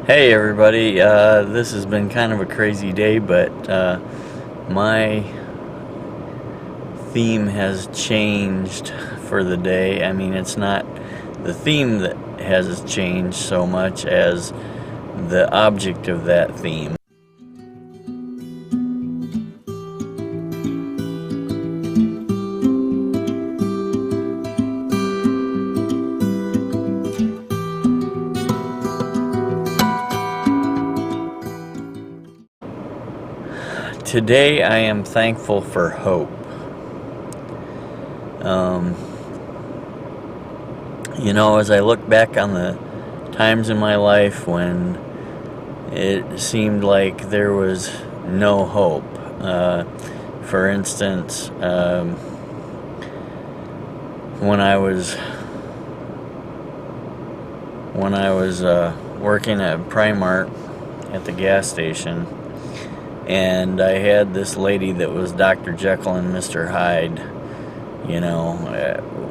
Hey everybody, this has been kind of a crazy day, but my theme has changed for the day. I mean, it's not the theme that has changed so much as the object of that theme. Today I am thankful for hope. As I look back on the times in my life when it seemed like there was no hope. For instance, when I was working at Primark at the gas station, and I had this lady that was Dr. Jekyll and Mr. Hyde.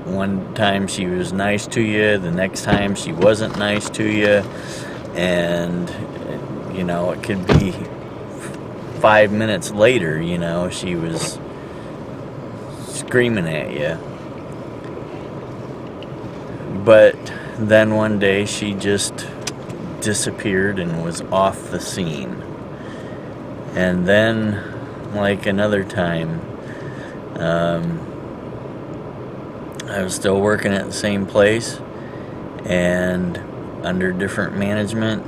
One time she was nice to you, the next time she wasn't nice to you, and it could be 5 minutes later, she was screaming at you. But then one day she just disappeared and was off the scene. And then, like another time, I was still working at the same place and under different management,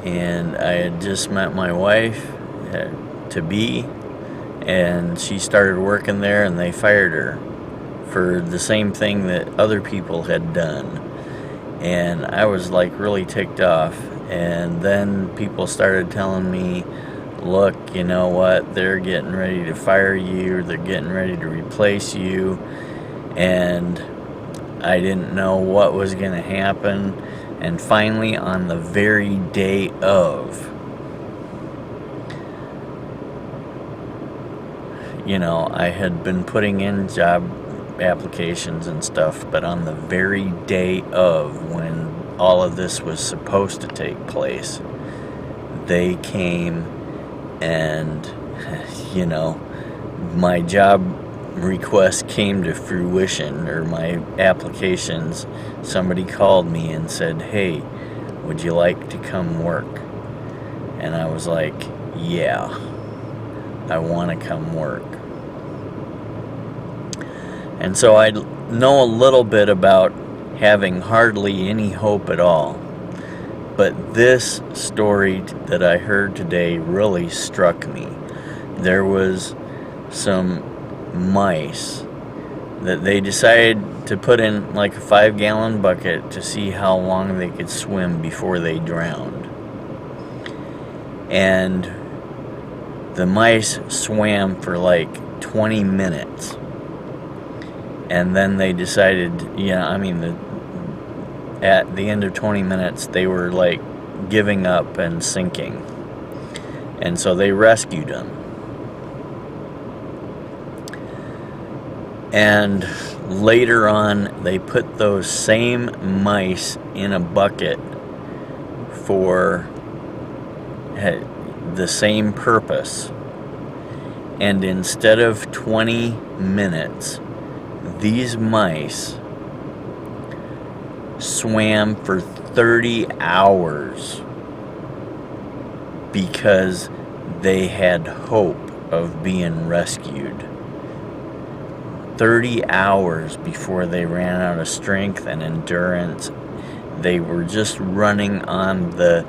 and I had just met my wife to be, and she started working there, and they fired her for the same thing that other people had done. And I was like really ticked off. And then people started telling me, look, you know what, they're getting ready to fire you, or they're getting ready to replace you. And I didn't know what was going to happen. And finally, on the very day of, I had been putting in job applications and stuff, but on the very day of when all of this was supposed to take place, they came and, my job request came to fruition, or my applications. Somebody called me and said, hey, would you like to come work? And I was like, yeah, I want to come work. And so I know a little bit about having hardly any hope at all. But this story that I heard today really struck me. There was some mice that they decided to put in like a 5-gallon bucket to see how long they could swim before they drowned. And the mice swam for like 20 minutes. And then they decided, at the end of 20 minutes, they were like giving up and sinking. And so they rescued them. And later on, they put those same mice in a bucket for the same purpose. And instead of 20 minutes, these mice swam for 30 hours because they had hope of being rescued. 30 hours before they ran out of strength and endurance. They were just running on the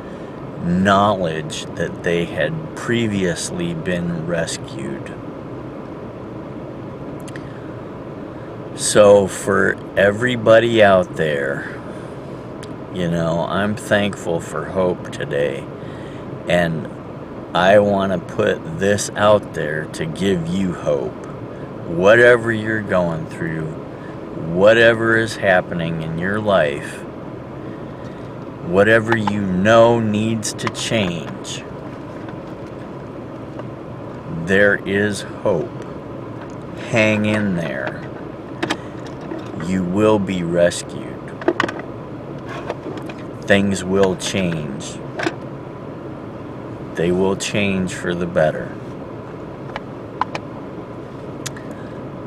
knowledge that they had previously been rescued. So for everybody out there, I'm thankful for hope today. And I want to put this out there to give you hope. Whatever you're going through, whatever is happening in your life, whatever needs to change, there is hope. Hang in there. You will be rescued. things will change. They will change for the better.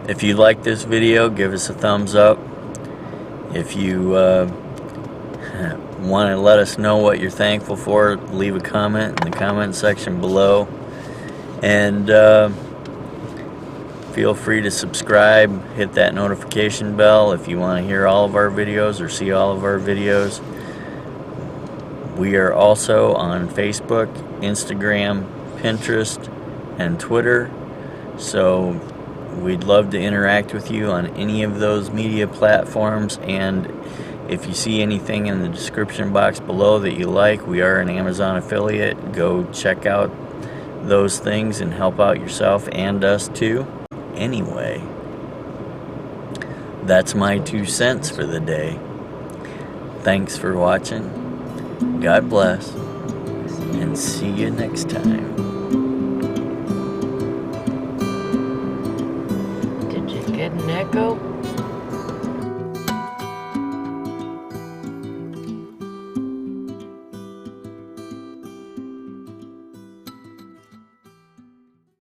If you like this video, give us a thumbs up. If you want to let us know what you're thankful for, leave a comment in the comment section below. And feel free to subscribe, hit that notification bell if you want to hear all of our videos or see all of our videos. We are also on Facebook, Instagram, Pinterest, and Twitter. So we'd love to interact with you on any of those media platforms. And if you see anything in the description box below that you like, we are an Amazon affiliate. Go check out those things and help out yourself and us too. Anyway, that's my 2 cents for the day. Thanks for watching. God bless, and see you next time. Did you get an echo?